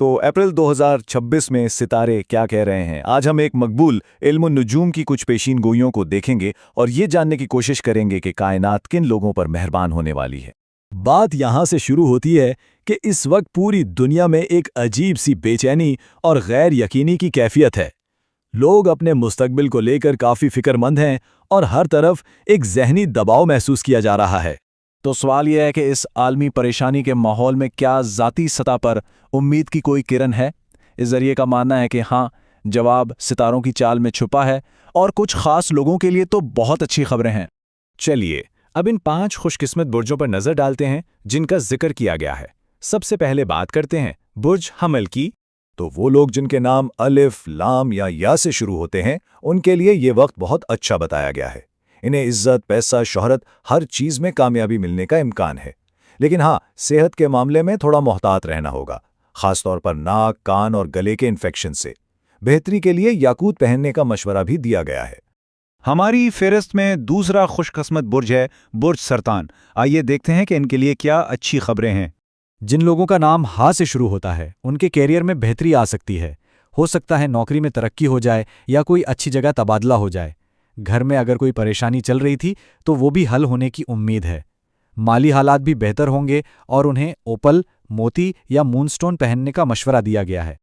तो अप्रैल 2026 में सितारे क्या कह रहे हैं, आज हम एक मकबूल इल्म-उन-नुजूम की कुछ पेशीन गोइयों को देखेंगे और ये जानने की कोशिश करेंगे कि कायनात किन लोगों पर मेहरबान होने वाली है। बात यहाँ से शुरू होती है कि इस वक्त पूरी दुनिया में एक अजीब सी बेचैनी और गैर यकीनी की कैफियत है। लोग अपने मुस्तकबिल को लेकर काफ़ी फिक्रमंद हैं और हर तरफ एक जहनी दबाव महसूस किया जा रहा है। तो सवाल यह है कि इस आलमी परेशानी के माहौल में क्या ज़ाती सतह पर उम्मीद की कोई किरण है? इस जरिए का मानना है कि हाँ, जवाब सितारों की चाल में छुपा है और कुछ खास लोगों के लिए तो बहुत अच्छी खबरें हैं। चलिए अब इन 5 खुशकिस्मत बुर्जों पर नजर डालते हैं जिनका जिक्र किया गया है। सबसे पहले बात करते हैं बुर्ज हमल की। तो वो लोग जिनके नाम अलिफ, लाम या से शुरू होते हैं, उनके लिए ये वक्त बहुत अच्छा बताया गया है। इन्हें इज्जत, पैसा, शोहरत, हर चीज़ में कामयाबी मिलने का इम्कान है। लेकिन हाँ, सेहत के मामले में थोड़ा मोहतात रहना होगा, खासतौर पर नाक, कान और गले के इन्फेक्शन से। बेहतरी के लिए याकूत पहनने का मशवरा भी दिया गया है। हमारी फेहरिस्त में दूसरा खुशकिस्मत बुर्ज है बुर्ज सरतान। आइए देखते हैं कि इनके लिए क्या अच्छी खबरें हैं। जिन लोगों का नाम हा से शुरू होता है, उनके कैरियर में बेहतरी आ सकती है। हो सकता है नौकरी में तरक्की हो जाए या कोई अच्छी जगह तबादला हो जाए। घर में अगर कोई परेशानी चल रही थी तो वो भी हल होने की उम्मीद है। माली हालात भी बेहतर होंगे और उन्हें ओपल, मोती या मूनस्टोन पहनने का मशवरा दिया गया है।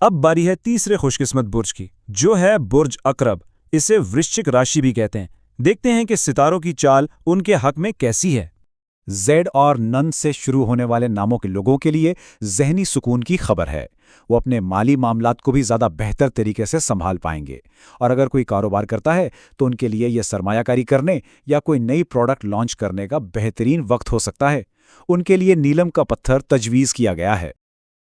अब बारी है तीसरे खुशकिस्मत बुर्ज की, जो है बुर्ज अकरब। इसे वृश्चिक राशि भी कहते हैं। देखते हैं कि सितारों की चाल उनके हक में कैसी है। जेड और नन से शुरू होने वाले नामों के लोगों के लिए जहनी सुकून की खबर है। वो अपने माली मामलात को भी ज़्यादा बेहतर तरीके से संभाल पाएंगे और अगर कोई कारोबार करता है तो उनके लिए यह सरमायाकारी करने या कोई नई प्रोडक्ट लॉन्च करने का बेहतरीन वक्त हो सकता है। उनके लिए नीलम का पत्थर तजवीज़ किया गया है।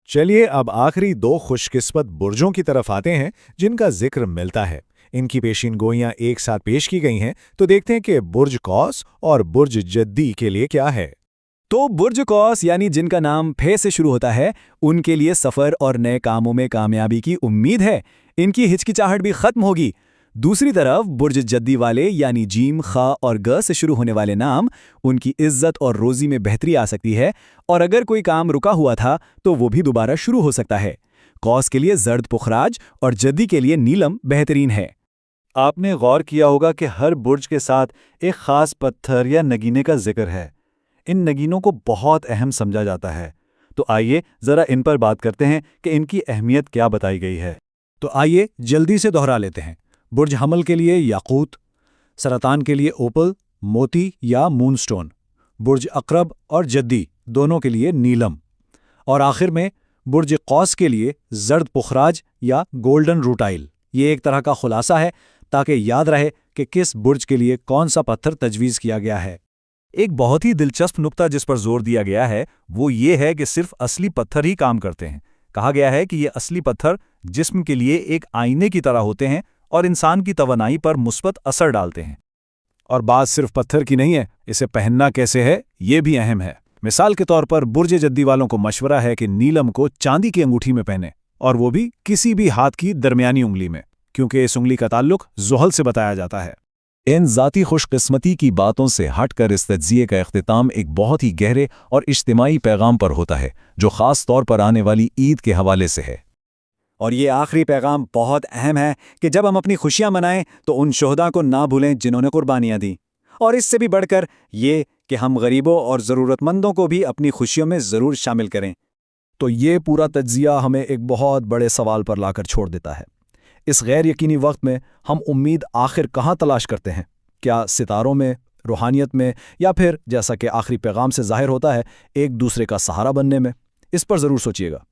चलिए अब आखिरी 2 खुशकिस्मत बुर्जों की तरफ आते हैं जिनका जिक्र मिलता है। इनकी पेशीन गोइयां एक साथ पेश की गई हैं, तो देखते हैं कि बुर्ज कौस और बुर्ज जद्दी के लिए क्या है। तो बुर्ज कौस यानी जिनका नाम फे से शुरू होता है, उनके लिए सफ़र और नए कामों में कामयाबी की उम्मीद है। इनकी हिचकिचाहट भी खत्म होगी। दूसरी तरफ बुर्ज जद्दी वाले यानी जीम, खा और ग से शुरू होने वाले नाम, उनकी इज्जत और रोजी में बेहतरी आ सकती है और अगर कोई काम रुका हुआ था तो वो भी दोबारा शुरू हो सकता है। कौस के लिए जर्द पुखराज और जद्दी के लिए नीलम बेहतरीन है। आपने गौर किया होगा कि हर बुर्ज के साथ एक ख़ास पत्थर या नगीने का जिक्र है। इन नगीनों को बहुत अहम समझा जाता है। तो आइए ज़रा इन पर बात करते हैं कि इनकी अहमियत क्या बताई गई है। तो आइए जल्दी से दोहरा लेते हैं। बुर्ज हमल के लिए याकूत, सरतान के लिए ओपल, मोती या मूनस्टोन, बुर्ज अकरब और जद्दी दोनों के लिए नीलम, और आखिर में बुर्ज कौस के लिए जर्द पुखराज या गोल्डन रूटाइल। ये एक तरह का खुलासा है ताकि याद रहे कि किस बुर्ज के लिए कौन सा पत्थर तजवीज़ किया गया है। एक बहुत ही दिलचस्प नुक्ता जिस पर जोर दिया गया है वो ये है कि सिर्फ असली पत्थर ही काम करते हैं। कहा गया है कि ये असली पत्थर जिस्म के लिए एक आईने की तरह होते हैं और इंसान की तवानाई पर मुस्बत असर डालते हैं। और बात सिर्फ पत्थर की नहीं है, इसे पहनना कैसे है ये भी अहम है। मिसाल के तौर पर बुर्ज जद्दी वालों को मशवरा है कि नीलम को चांदी की अंगूठी में पहने, और वो भी किसी भी हाथ की दरमियानी उंगली में, क्योंकि इस उंगली का ताल्लुक ज़ुहल से बताया जाता है। इन ज़ाती खुशकिस्मती की बातों से हटकर इस तज्ज़िये का इख्तिताम एक बहुत ही गहरे और इज्तिमाई पैगाम पर होता है, जो ख़ास तौर पर आने वाली ईद के हवाले से है। और ये आखिरी पैगाम बहुत अहम है कि जब हम अपनी खुशियां मनाएं तो उन शोहदा को ना भूलें जिन्होंने कुर्बानियां दी, और इससे भी बढ़कर ये कि हम गरीबों और ज़रूरतमंदों को भी अपनी खुशियों में ज़रूर शामिल करें। तो ये पूरा तज्ज़िया हमें एक बहुत बड़े सवाल पर लाकर छोड़ देता है। इस गैर यकीनी वक्त में हम उम्मीद आखिर कहाँ तलाश करते हैं? क्या सितारों में, रूहानियत में, या फिर जैसा कि आखिरी पैगाम से ज़ाहिर होता है, एक दूसरे का सहारा बनने में? इस पर ज़रूर सोचिएगा।